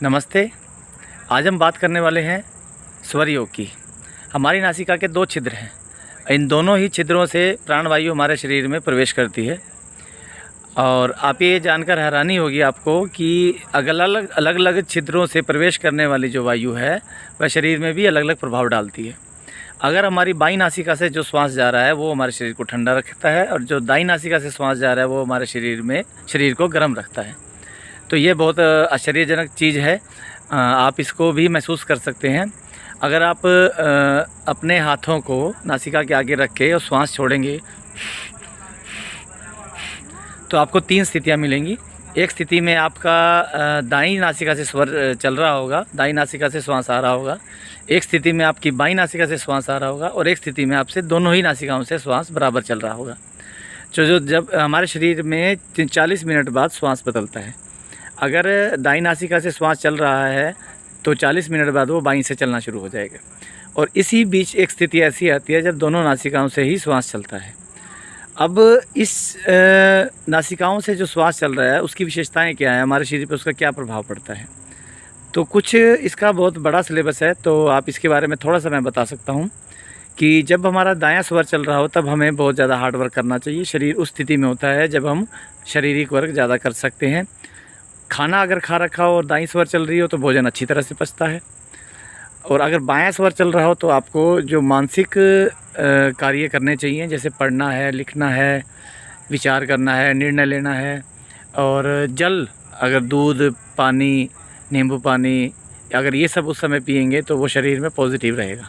नमस्ते। आज हम बात करने वाले हैं स्वर योग की। हमारी नासिका के 2 छिद्र हैं। इन दोनों ही छिद्रों से प्राणवायु हमारे शरीर में प्रवेश करती है और आप ये जानकर हैरानी होगी आपको कि अलग अलग छिद्रों से प्रवेश करने वाली जो वायु है वह शरीर में भी अलग अलग प्रभाव डालती है। अगर हमारी बाईं नासिका से जो श्वास जा रहा है वो हमारे शरीर को ठंडा रखता है और जो दाईं नासिका से श्वास जा रहा है वो हमारे शरीर को गर्म रखता है। तो ये बहुत आश्चर्यजनक चीज़ है। आप इसको भी महसूस कर सकते हैं। अगर आप अपने हाथों को नासिका के आगे रख के और श्वास छोड़ेंगे तो आपको 3 स्थितियाँ मिलेंगी। एक स्थिति में आपका दाईं नासिका से स्वर चल रहा होगा, दाईं नासिका से श्वास आ रहा होगा। एक स्थिति में आपकी बाईं नासिका से श्वास आ रहा होगा और एक स्थिति में आपसे दोनों ही नासिकाओं से श्वास बराबर चल रहा होगा। जब हमारे शरीर में 40 मिनट बाद श्वास बदलता है। अगर दाईं नासिका से श्वास चल रहा है तो 40 मिनट बाद वो बाईं से चलना शुरू हो जाएगा और इसी बीच एक स्थिति ऐसी आती है जब दोनों नासिकाओं से ही श्वास चलता है। अब इस नासिकाओं से जो श्वास चल रहा है उसकी विशेषताएं क्या है, हमारे शरीर पर उसका क्या प्रभाव पड़ता है, तो कुछ इसका बहुत बड़ा सिलेबस है। तो आप इसके बारे में थोड़ा सा मैं बता सकता हूँ कि जब हमारा दायां स्वर चल रहा हो तब हमें बहुत ज़्यादा हार्ड वर्क करना चाहिए। शरीर उस स्थिति में होता है जब हम शारीरिक वर्क ज़्यादा कर सकते हैं। खाना अगर खा रखा हो और दाईं स्वर चल रही हो तो भोजन अच्छी तरह से पचता है। और अगर बायां स्वर चल रहा हो तो आपको जो मानसिक कार्य करने चाहिए, जैसे पढ़ना है, लिखना है, विचार करना है, निर्णय लेना है। और जल, अगर दूध, पानी, नींबू पानी, अगर ये सब उस समय पिएंगे तो वो शरीर में पॉजिटिव रहेगा।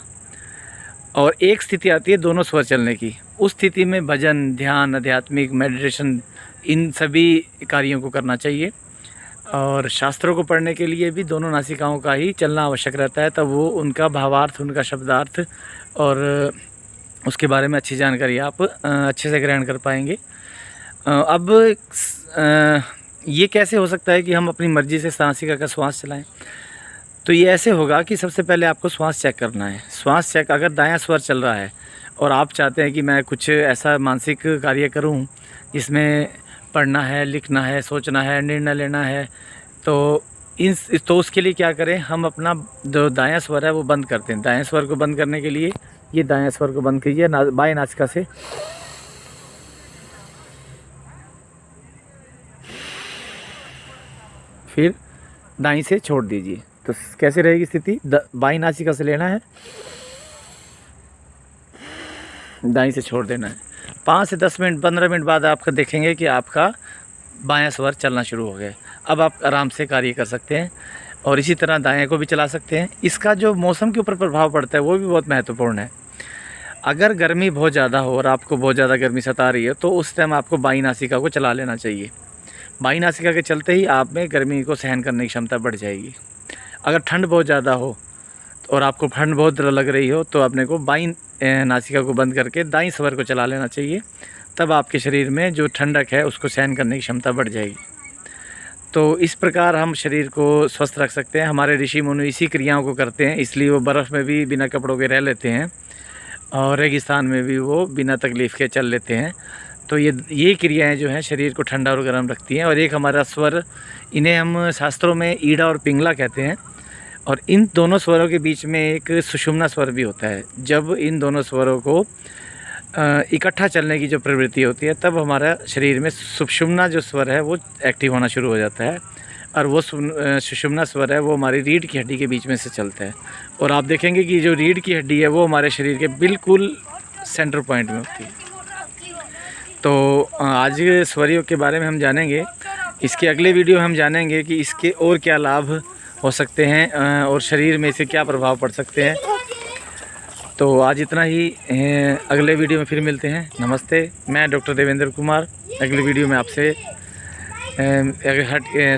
और एक स्थिति आती है दोनों स्वर चलने की। उस स्थिति में भजन, ध्यान, आध्यात्मिक, मेडिटेशन, इन सभी कार्यों को करना चाहिए। और शास्त्रों को पढ़ने के लिए भी दोनों नासिकाओं का ही चलना आवश्यक रहता है, तब वो उनका भावार्थ, उनका शब्दार्थ और उसके बारे में अच्छी जानकारी आप अच्छे से ग्रहण कर पाएंगे। अब ये कैसे हो सकता है कि हम अपनी मर्ज़ी से नासिका का श्वास चलाएं? तो ये ऐसे होगा कि सबसे पहले आपको श्वास चेक करना है। श्वास चेक, अगर दायां स्वर चल रहा है और आप चाहते हैं कि मैं कुछ ऐसा मानसिक कार्य करूं जिसमें पढ़ना है, लिखना है, सोचना है, निर्णय लेना है, तो उसके लिए क्या करें, हम अपना जो दायां स्वर है वो बंद करते हैं। दायां स्वर को बंद करने के लिए ये दायां स्वर को बंद कीजिए बाएं नासिका से। फिर दाईं से छोड़ दीजिए। तो कैसे रहेगी स्थिति? बाईं नासिका से लेना है, दाईं से छोड़ देना है। 5 से 10 मिनट, 15 मिनट बाद आपका देखेंगे कि आपका बायां स्वर चलना शुरू हो गया। अब आप आराम से कार्य कर सकते हैं और इसी तरह दाएं को भी चला सकते हैं। इसका जो मौसम के ऊपर प्रभाव पड़ता है वो भी बहुत महत्वपूर्ण है। अगर गर्मी बहुत ज़्यादा हो और आपको बहुत ज़्यादा गर्मी सता रही है तो उस टाइम आपको बाईं नासिका को चला लेना चाहिए। बाईं नासिका के चलते ही आप में गर्मी को सहन करने की क्षमता बढ़ जाएगी। अगर ठंड बहुत ज़्यादा हो और आपको ठंड बहुत लग रही हो तो अपने को बाईं नासिका को बंद करके दाईं स्वर को चला लेना चाहिए। तब आपके शरीर में जो ठंडक है उसको सहन करने की क्षमता बढ़ जाएगी। तो इस प्रकार हम शरीर को स्वस्थ रख सकते हैं। हमारे ऋषि मुनि इसी क्रियाओं को करते हैं, इसलिए वो बर्फ़ में भी बिना कपड़ों के रह लेते हैं और रेगिस्तान में भी वो बिना तकलीफ़ के चल लेते हैं। तो ये क्रियाएं जो हैं शरीर को ठंडा और गर्म रखती हैं। और एक हमारा स्वर, इन्हें हम शास्त्रों में ईड़ा और पिंगला कहते हैं। और इन दोनों स्वरों के बीच में एक सुषुम्ना स्वर भी होता है। जब इन दोनों स्वरों को इकट्ठा चलने की जो प्रवृत्ति होती है तब हमारा शरीर में सुषुम्ना जो स्वर है वो एक्टिव होना शुरू हो जाता है। और वो सुषुम्ना स्वर है वो हमारी रीढ़ की हड्डी के बीच में से चलता है। और आप देखेंगे कि जो रीढ़ की हड्डी है वो हमारे शरीर के बिल्कुल सेंटर पॉइंट में होती है। तो आज स्वर योग के बारे में हम जानेंगे। इसके अगले वीडियो हम जानेंगे कि इसके और क्या लाभ हो सकते हैं और शरीर में इसे क्या प्रभाव पड़ सकते हैं। तो आज इतना ही। अगले वीडियो में फिर मिलते हैं। नमस्ते, मैं डॉक्टर देवेंद्र कुमार। अगले वीडियो में आपसे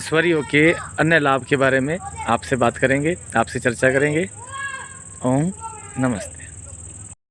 स्वर योग के अन्य लाभ के बारे में आपसे बात करेंगे, आपसे चर्चा करेंगे। ओम नमस्ते।